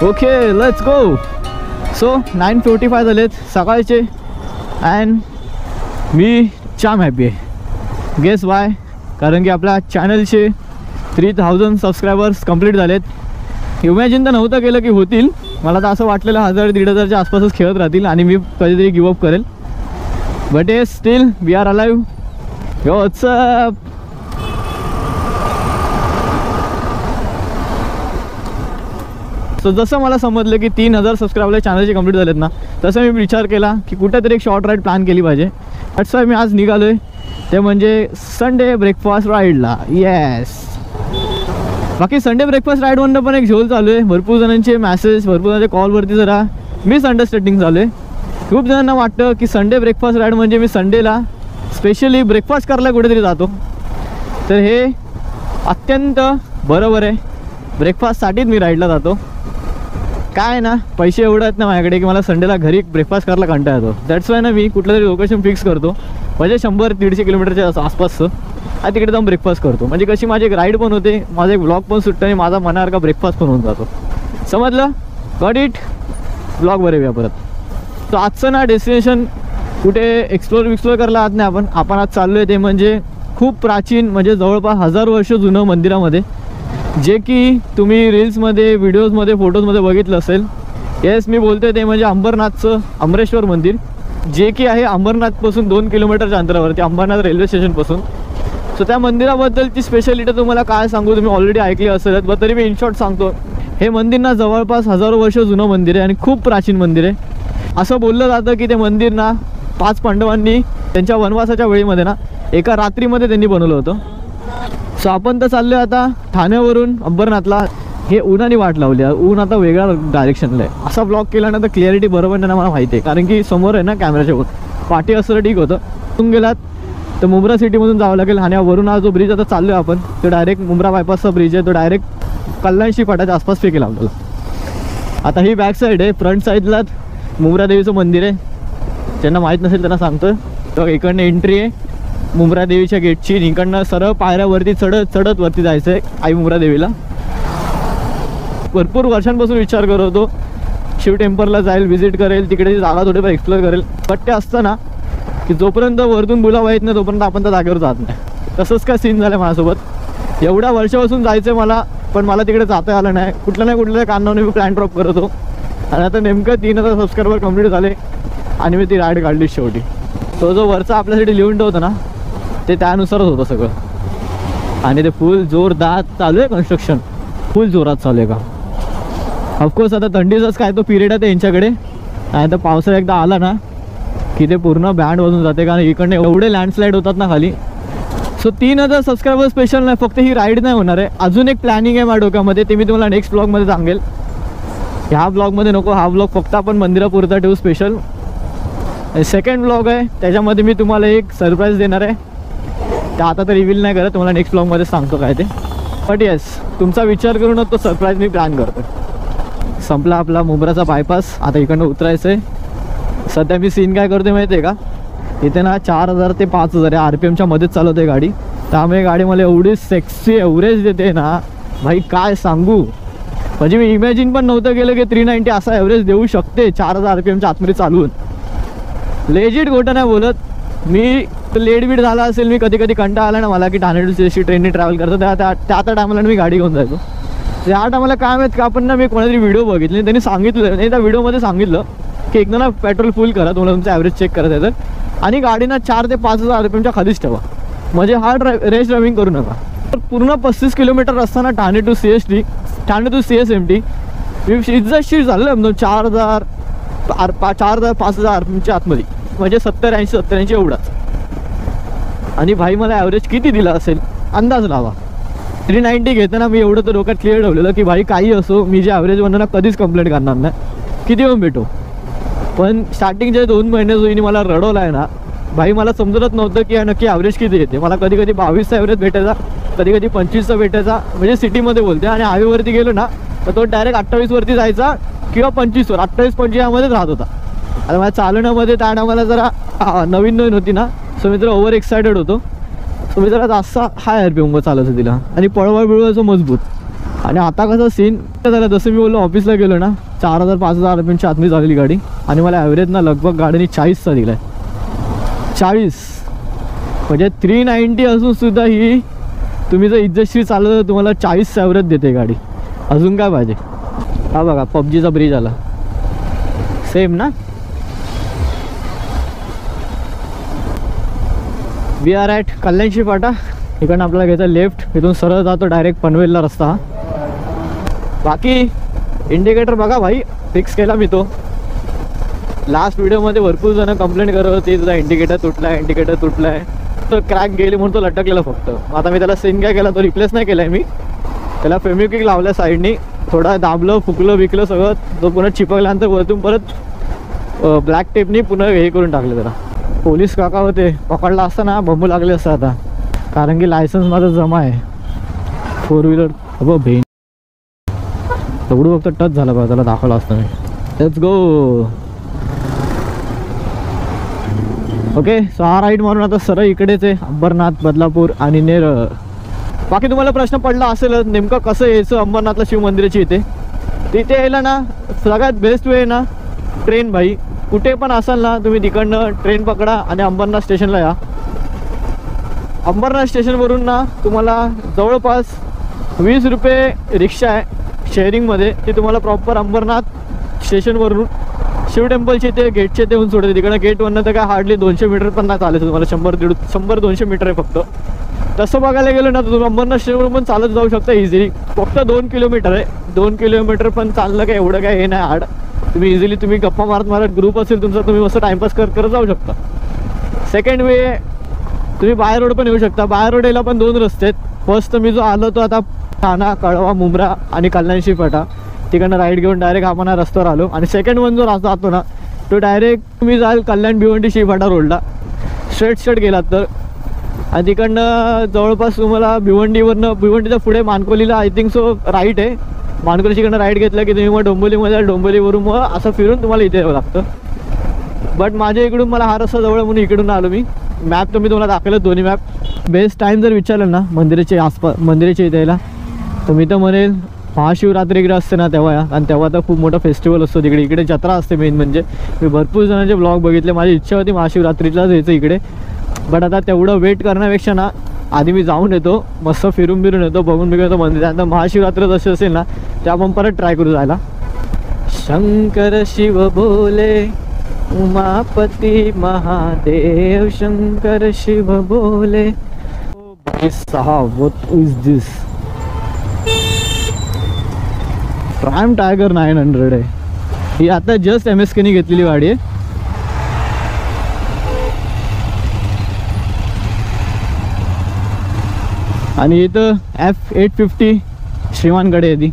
Okay let's go. So 9:45 झालेत सकाळचे and मी जाम हॅपी आहे. Guess why? कारण की आपल्या चॅनलचे 3000 सबस्क्रायबर्स कंप्लीट झालेत. इमॅजिन तर नव्हतं केलं की होतील. मला तर असं वाटलेलं 1000-1500च्या आसपासच खेळत राहतील आणि मी कधीतरी गिवअप करेल. But a still we are alive. Yo what's up. So जसं मला समजलं की 3000 सबस्क्रायबर चॅनलचे कंप्लीट झालेत ना, तसं मी विचार केला की कुठेतरी एक शॉर्ट राईड प्लॅन केली पाहिजे. दॅट्स वाय मी आज निघालो आहे. ते म्हणजे संडे ब्रेकफास्ट राईडला. येस. बाकी संडे ब्रेकफास्ट राईडवरनं पण एक झोल चालू आहे. भरपूर जणांचे मॅसेज, भरपूर जणांच्या कॉलवरती जरा मिसअंडरस्टँडिंग चालू आहे. खूप जणांना वाटतं की संडे ब्रेकफास्ट राईड म्हणजे मी संडेला स्पेशली ब्रेकफास्ट करायला कुठेतरी जातो. तर हे अत्यंत बरोबर आहे. ब्रेकफास्टसाठीच मी राईडला जातो. काय ना, पैसे एवढं आहेत ना माझ्याकडे की मला संडेला घरी ब्रेकफास्ट करायला कंटाळा येतो. दॅट्स वाय ना मी कुठलं तरी लोकेशन फिक्स करतो, म्हणजे 100-150 किलोमीटरच्या आसपासचं, आणि तिकडे जाऊन ब्रेकफास्ट करतो. म्हणजे कशी माझी एक राईड पण होते, माझा एक ब्लॉग पण सुटतं आणि माझा मनासारखा ब्रेकफास्ट पण होऊन जातो. समजलं? Got it. ब्लॉग बरे परत. तर आजचं ना डेस्टिनेशन कुठे एक्सप्लोर करायला आज नाही आपण आज चाललो आहे ते म्हणजे खूप प्राचीन, म्हणजे जवळपास 1000 वर्ष जुनं मंदिरामध्ये, जे की तुम्ही रील्समध्ये, व्हिडिओजमध्ये, फोटोजमध्ये बघितलं असेल. येस, मी बोलतोय ते म्हणजे अंबरनाथचं अमरेश्वर मंदिर, जे की आहे अंबरनाथपासून 2 किलोमीटरच्या अंतरावरती, अंबरनाथ रेल्वे स्टेशनपासून. सो त्या मंदिराबद्दलची स्पेशालिटी तुम्हाला काय सांगू, तुम्ही ऑलरेडी ऐकली असेल, पण तरी मी इन शॉर्ट सांगतो. हे मंदिर ना जवळपास 1000 वर्ष जुनं मंदिर आहे आणि खूप प्राचीन मंदिर आहे. असं बोललं जातं की ते मंदिर ना 5 पांडवांनी त्यांच्या वनवासाच्या वेळीमध्ये ना एका रात्रीमध्ये त्यांनी बनवलं होतं. सो आपण तर चाललो आहे आता ठाण्यावरून अंबरनाथला. हे उन्हाने वाट लावली आहे. ऊन आता वेगळ्या डायरेक्शनला आहे. असा ब्लॉग केल्यानंतर क्लिअरिटी बरोबर नाही मला माहिती आहे, कारण की समोर आहे ना कॅमेऱ्याच्या वर. पाठी असं ठीक होतं. तुम्ही गेलात तर मुंब्रा सिटीमधून जावं लागेल. आणि वरून हा जो ब्रिज आता चाललो आहे आपण, तो डायरेक्ट मुंब्रा बायपासचा ब्रिज आहे. तो डायरेक्ट कल्याणशी फाट्याच्या आसपास फेकेल आपल्याला. आता ही बॅक साईड आहे. फ्रंट साईडलाच मुंब्रा देवीचं मंदिर आहे. ज्यांना माहीत नसेल त्यांना सांगतो. तर इकडनं एंट्री आहे मुंब्रा देवीच्या गेटची. इकडनं सरळ पायऱ्यावरती चढत वरती जायचं आहे आई मुंब्रा देवीला. भरपूर वर्षांपासून विचार करत होतो शिव टेम्पलला जाईल, व्हिजिट करेल, तिकडे जागा थोडीफार एक्सप्लोर करेल. बट ते असतं ना की जोपर्यंत वरतून बोलावं येत नाही तोपर्यंत आपण त्या जागेवर जात नाही. तसंच काय सीन झालं माझ्यासोबत. एवढ्या वर्षापासून जायचं आहे मला, पण मला तिकडे जाता आलं नाही. कुठल्या ना कुठल्या कारणाने मी प्लॅन ड्रॉप करत होतो. आणि आता नेमकं 3000 सबस्क्रायबर कंप्लीट झाले आणि मी ती राईड काढली शेवटी. तो जो वरचा आपल्यासाठी लिहून ठेवतो ना, ते त्यानुसारच होतं सगळं. आणि ते फुल जोरदार चालू आहे कन्स्ट्रक्शन. फुल जोरात चालू आहे का. ऑफकोर्स आता थंडीचाच काय तो पिरियड आहे यांच्याकडे. आणि आता पावसाळा एकदा आला ना की ते पूर्ण बँड वाजून जाते, कारण इकडनं एवढे लँडस्लाईड होतात ना खाली. सो 3000 सबस्क्रायबर स्पेशल नाही, फक्त ही राईड नाही होणार आहे. अजून एक प्लॅनिंग आहे माझ्या डोक्यामध्ये, ते मी तुम्हाला नेक्स्ट ब्लॉगमध्ये सांगेल. ह्या ब्लॉगमध्ये नको, हा ब्लॉग फक्त आपण मंदिरापुरता ठेवू स्पेशल. सेकंड ब्लॉग आहे त्याच्यामध्ये मी तुम्हाला एक सरप्राईज देणार आहे. ते आता तर रिव्हील नाही करत, तुम्हाला नेक्स्ट ब्लॉगमध्ये सांगतो काय ते. बट येस, तुमचा विचार करूनच तो सरप्राईज मी प्लॅन करतो. संपला आपला मुंब्राचा बायपास. आता इकडनं उतरायचं आहे. सध्या मी सीन काय करतो माहिती आहे का, इथे ना 4000 ते 5000 RPMच्या मध्येच चालवते गाडी. त्यामुळे गाडी मला एवढी सेक्सी ॲव्हरेज देते ना भाई, काय सांगू. म्हणजे मी इमॅजिन पण नव्हतं केलं की 390 असा ॲव्हरेज देऊ शकते 4000 RPMच्या आतमध्ये चालवून. लेजिट गोटं नाही बोलत मी. लेट बीट झाला असेल, मी कधी कधी कंटाळा आला ना मला की ठाणे टू CST ट्रेनने ट्रॅव्हल करतो, त्या टायमाला मी गाडी घेऊन जायचो. त्या टायमाला काय माहीत का आपण ना, मी कोणातरी व्हिडिओ बघितली, त्यांनी सांगितलं नाही, त्या व्हिडिओमध्ये सांगितलं की एकदा ना पेट्रोल फुल करा, तुम्हाला तुमचं ॲव्हरेज चेक करत आहे तर, आणि गाडीना 4000 ते 5000 RPMच्या खालीच ठेवा. म्हणजे हार्ड रेस ड्रायव्हिंग करू नका. तर पूर्ण 35 किलोमीटर असताना Thane to CST, Thane to CSMT इज्जतशीर झालं 4000 5000 RPMच्या आतमध्ये, म्हणजे 70-80 एवढाच. आणि भाई मला ॲव्हरेज किती दिला असेल अंदाज लावा. 390 घेताना मी एवढं तर डोक्यात क्लिअर ठेवलेलं की भाई काही असो, मी जे ॲव्हरेज म्हणणार कधीच कंप्लेंट करणार नाही, किती पण भेटो. पण स्टार्टिंगचे 2 महिने जोईने मला रडवलं आहे ना भाई, मला समजत नव्हतं की नक्की ॲव्हरेज किती येते. मला कधी कधी 22चा ॲव्हरेज भेटायचा, कधी कधी 25चा भेटायचा, म्हणजे सिटीमध्ये बोलते. आणि हायवेवरती गेलो ना तर तो डायरेक्ट 28वरती जायचा किंवा 25वर, 28-25 यामध्येच राहत होता. आता माझ्या चालवण्यामध्ये त्या टायमाला जरा नवीन होती ना, सो मी जरा ओव्हर एक्सायटेड होतो. सो मी जरा जास्त हाय RPM चालायचं तिला, आणि पळवळ बिळवायचं मजबूत. आणि आता कसं सीन झालं, जसं मी बोललो ऑफिसला गेलो ना 4000-5000 रुपयांची आतमध्ये झालेली गाडी आणि मला ॲव्हरेज ना लगभग गाडीने 40चा दिला आहे. 40 म्हणजे 390 असून सुद्धा ही तुम्ही जर इज्जतशीर चाललं तर तुम्हाला 40 ॲव्हरेज देते गाडी. अजून काय पाहिजे. हा बघा पबजीचा ब्रिज आला सेम ना. वी आर ॲट कल्याणशी फाटा. इकडनं आपल्याला घ्यायचा लेफ्ट, इथून सरळ जातो डायरेक्ट पनवेलला रस्ता हा. बाकी इंडिकेटर बघा भाई, फिक्स केला मी तो. लास्ट व्हिडिओमध्ये भरपूर जण कंप्लेंट करत होती तुझा इंडिकेटर तुटला आहे तर क्रॅक गेली म्हणून तो लटकलेला फक्त. आता मी त्याला सीन काय केला, तो रिप्लेस नाही केला आहे मी. त्याला फेमिक्विक लावल्या साईडनी, थोडा दाबलं फुकलं विकलं सगळं, तो पुन्हा चिपकल्यानंतर वरतून परत ब्लॅक टेपनी पुन्हा हे करून टाकलं त्याला. पोलीस काका होते, पकडला असता ना बंबू लागले असतं आता, कारण की लायसन्स माझं जमा आहे 4 व्हीलर. अबो भेन एवढं फक्त टच झालं बघा, त्याला दाखवलं असतं मी. Let's go. ओके सो हा राईड मारून आता सरळ इकडेच आहे अंबरनाथ, बदलापूर आणि नेरळ. बाकी तुम्हाला प्रश्न पडला असेल नेमकं कसं यायचं अंबरनाथला शिव मंदिराची इथे. तिथे यायला ना सगळ्यात बेस्ट वे ना ट्रेन भाई. कुठे पण असाल ना तुम्ही तिकडनं ट्रेन पकडा आणि अंबरनाथ स्टेशनला या. अंबरनाथ स्टेशनवरून ना तुम्हाला जवळपास 20 रुपये रिक्षा आहे शेअरिंगमध्ये, ती तुम्हाला प्रॉपर अंबरनाथ स्टेशनवरून शिव टेम्पलचे ते गेटचे ते होऊन सोडते. तिकडं गेटवरनं तर काय हार्डली 200 मीटर पण नाही चालायचं तुम्हाला, 100-200 मीटर आहे फक्त. तसं बघायला गेलं ना तर तुम्ही अंबरनाथ स्टेशनवरून पण चालत जाऊ शकता इझिली. फक्त 2 किलोमीटर आहे, 2 किलोमीटर पण चाललं काय एवढं काय हे नाही हार्ड. तुम्ही इझिली तुम्ही गप्पा मारत ग्रुप असेल तुमचा, तुम्ही मस्त टाइमपास करत जाऊ शकता. सेकंड वे तुम्ही बाय रोड पण येऊ शकता. बाय रोड यायला पण 2 रस्ते आहेत. फर्स्ट मी जो आलो तो आता ठाणा, कळवा, मुंब्रा आणि कल्याणशी फाटा, तिकडनं राईड घेऊन डायरेक्ट आपण या रस्त्यावर आलो. आणि सेकंड वन जो रस्ता जातो ना तो डायरेक्ट तुम्ही जाल कल्याण भिवंडी शिवफाटा रोडला स्ट्रेट गेलात तर. आणि तिकडनं जवळपास तुम्हाला भिवंडीच्या पुढे मानकोलीला आय थिंक सो राईट आहे. मानकोलीकडनं राईड घेतलं की तुम्ही मग डोंबिवलीमध्ये, डोंबिवलीवरून मग असं फिरून तुम्हाला इथे यावं लागतं. बट माझ्या इकडून मला हा रस्ता जवळ म्हणून इकडून आलो मी. मॅप तर मी तुम्हाला दाखवलं दोन्ही मॅप. बेस्ट टाईम जर विचारलं ना मंदिराच्या इथे यायला तर मी तर म्हणेल महाशिवरात्री इकडे असते ना तेव्हा या. आणि तेव्हा तर खूप मोठा फेस्टिवल असतो तिकडे. इकडे जत्रा असते मेन म्हणजे. मी भरपूर जणांचे ब्लॉग बघितले, माझी इच्छा होती महाशिवरात्रीलाच यायचं इकडे. बट आता तेवढं वेट करण्यापेक्षा ना आधी मी जाऊन येतो, मस्त फिरून येतो, बघून येतो मंदिर. त्यानंतर महाशिवरात्र जशी असेल ना ते आपण परत ट्राय करू जायला. शंकर शिव बोले उमापती महादेव, शंकर शिव बोले. What is this? Triumph tiger 900 आहे ही. आता जस्ट MSKने घेतलेली गाडी आहे. आणि इथं F850 श्रीमानकडे आहे ती.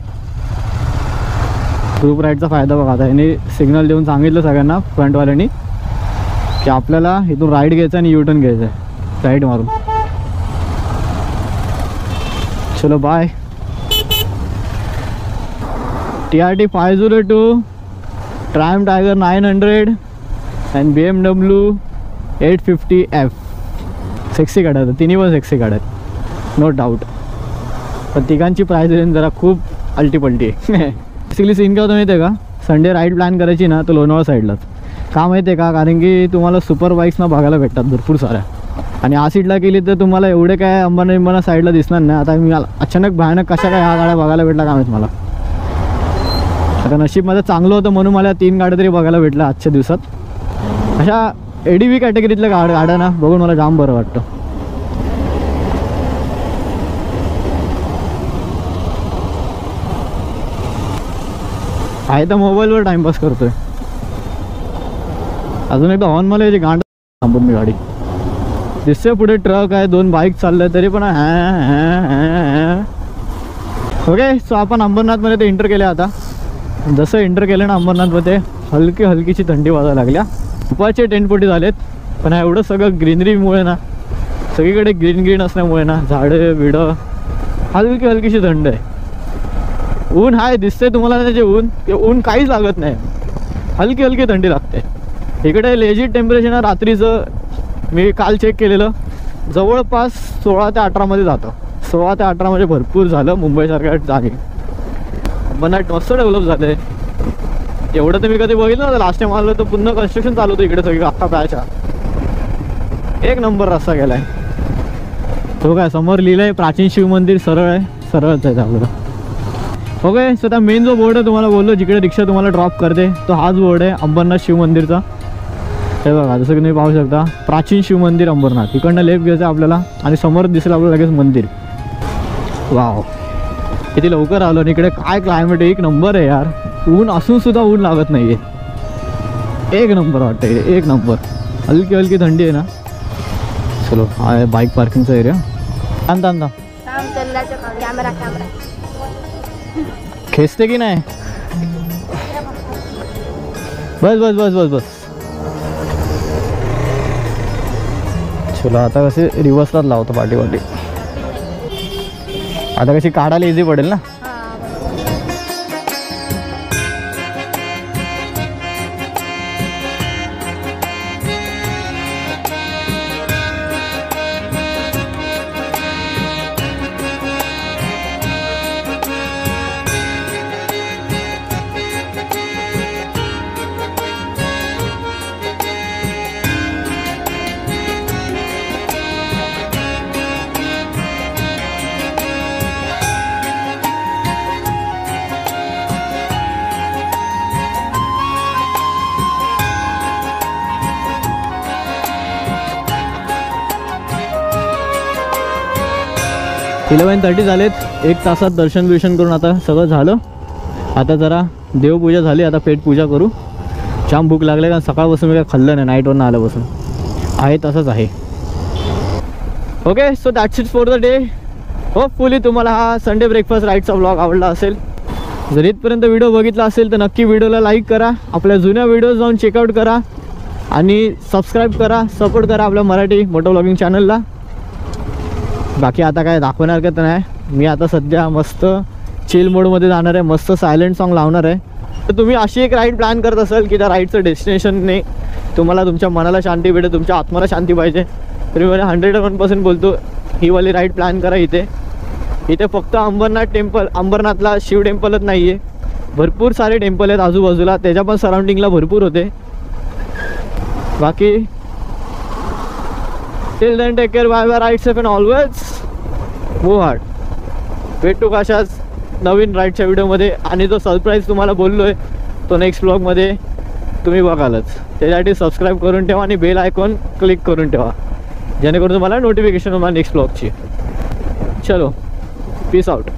ग्रुप राईडचा फायदा बघा. आता याने सिग्नल देऊन सांगितलं सगळ्यांना फ्रंटवाल्यांनी की आपल्याला इथून राईड घ्यायचा आणि U-टर्न घ्यायचा आहे राईड मारून. चलो बाय. TRT 502, ट्रायम्फ टायगर 900 आणि BMW 850F. सेक्सी गाड्या आहेत, तिन्ही पण सेक्सी गाड्या आहेत नो डाऊट. पण तिघांची प्राईस रेंज जरा खूप अल्टीपल्टी आहे. बेसिकली सीन काय होतं माहिती आहे का, संडे राईड प्लॅन करायची ना तर लोणावळा साईडलाच. का माहिती आहे का, कारण की तुम्हाला सुपर बाईक्स ना बघायला भेटतात भरपूर साऱ्या. आणि या सीटला गेली तर तुम्हाला एवढे काय अंबरनाथ साईडला दिसणार नाही. आता मी अचानक भयानक कशा काय ह्या गाड्या बघायला भेटल्या काय माहिती मला. आता नशीब माझं चांगलं होतं म्हणून मला 3 गाड्या तरी बघायला भेटल्या आजच्या दिवसात. अशा ADV कॅटेगरीतल्या गाड्या ना बघून मला जाम बरं वाटतं. आहे तर मोबाईलवर टाइमपास करतोय. अजून एकदा हॉर्न मला याची गांड थांबून मी गाडी दिसते. पुढे ट्रक आहे, 2 बाईक चालल्या तरी पण ओके. सो आपण अंबरनाथमध्ये ते एंटर केले. आता जसं एंटर केलं ना अंबरनाथमध्ये हलकीची थंडी वाजायला लागल्या. उपाचे टेंटपोटी झालेत. पण एवढं सगळं ग्रीनरीमुळे ना, सगळीकडे ग्रीन असल्यामुळे ना झाडं बिडं हलकीशी थंड आहे. ऊन हाय दिसते तुम्हाला त्याचे ऊन काहीच लागत नाही. हलकी थंडी लागते. इकडे लेजिट टेम्परेचर रात्रीचं मी काल चेक केलेलं जवळपास 16 ते 18 मध्ये जातं. 16 ते 18 म्हणजे भरपूर झालं मुंबईसारख्या जागे. अंबरनाथ मस्त डेव्हलप झालंय. एवढं तर मी कधी बघितलं ना, लास्ट टाइम आलो तर पुन्हा कन्स्ट्रक्शन चालू होतं इकडे सगळी अख्खा पॅचा. एक नंबर रस्ता गेलाय. तो काय समोर लिहिलंय प्राचीन शिव मंदिर, सरळ आहे, सरळच आहे आपल्याला. ओके, सो त्या मेन जो बोर्ड आहे तुम्हाला बोललो जिकडे रिक्षा तुम्हाला ड्रॉप करते, तो हाच बोर्ड आहे अंबरनाथ शिव मंदिरचा. हे बघा, जसं की तुम्ही पाहू शकता, प्राचीन शिव मंदिर अंबरनाथ. इकडनं लेफ्ट घ्यायचं आपल्याला आणि समोर दिसेल आपल्याला लगेच मंदिर. वाव, किती लवकर आलो. आणि इकडे काय क्लायमेट एक नंबर आहे यार. ऊन असून सुद्धा ऊन लागत नाहीये. एक नंबर वाटतं इथे, एक नंबर. हलकी हलकी थंडी आहे ना. चलो, हा आहे बाईक पार्किंगचा एरिया. थांब खेचते की नाही. बस बस बस बस बस. चलो, आता कसे रिव्हर्सलाच लावतो पाठी पाठी. आता कशी काढायला इझी पडेल ना. इलेवन 30 झालेत. 1 तासात दर्शन बिर्शन करून आता सगळं झालं. आता जरा देवपूजा झाली, आता पेट पूजा करू. जाम भूक लागले कारण सकाळपासून मी काय खाल्लं नाही, नाईटवरनं आल्यापासून आहे तसंच आहे. Okay, so that's it for the day. Hopefully तुम्हाला हा संडे ब्रेकफास्ट राईडचा व्लॉग आवडला असेल. जर इथपर्यंत व्हिडिओ बघितला असेल तर नक्की व्हिडिओला लाईक करा, आपल्या जुन्या व्हिडिओज जाऊन चेकआउट करा आणि सबस्क्राईब करा, सपोर्ट करा आपल्या मराठी मोटो व्लॉगिंग चॅनलला. बाकी आता काय दाखवणार का तर नाही. मी आता सध्या मस्त चिल मोडमध्ये जाणार आहे, मस्त सायलेंट सॉन्ग लावणार आहे. तर तुम्ही अशी एक राईड प्लॅन करत असाल की त्या राईडचं डेस्टिनेशनने तुम्हाला तुमच्या मनाला शांती भेटेल, तुमच्या आत्माला शांती पाहिजे, तर मी 101% बोलतो ही वाली राईड प्लॅन करा. इथे फक्त अंबरनाथ टेम्पल, अंबरनाथला शिव टेम्पलच नाही आहे, भरपूर सारे टेम्पल आहेत आजूबाजूला, त्याच्या पण सराउंडिंगला भरपूर होते. बाकी till then take care, bye bye, ride safe and always move hard. भेटू अशाच नवीन राईडच्या व्हिडिओमध्ये. आणि जो सरप्राईज तुम्हाला बोललो आहे तो नेक्स्ट ब्लॉगमध्ये तुम्ही बघालच. त्यासाठी सबस्क्राईब करून ठेवा आणि बेल आयकॉन क्लिक करून ठेवा, जेणेकरून तुम्हाला नोटिफिकेशन होणार नेक्स्ट ब्लॉगची. चलो, पीस आउट.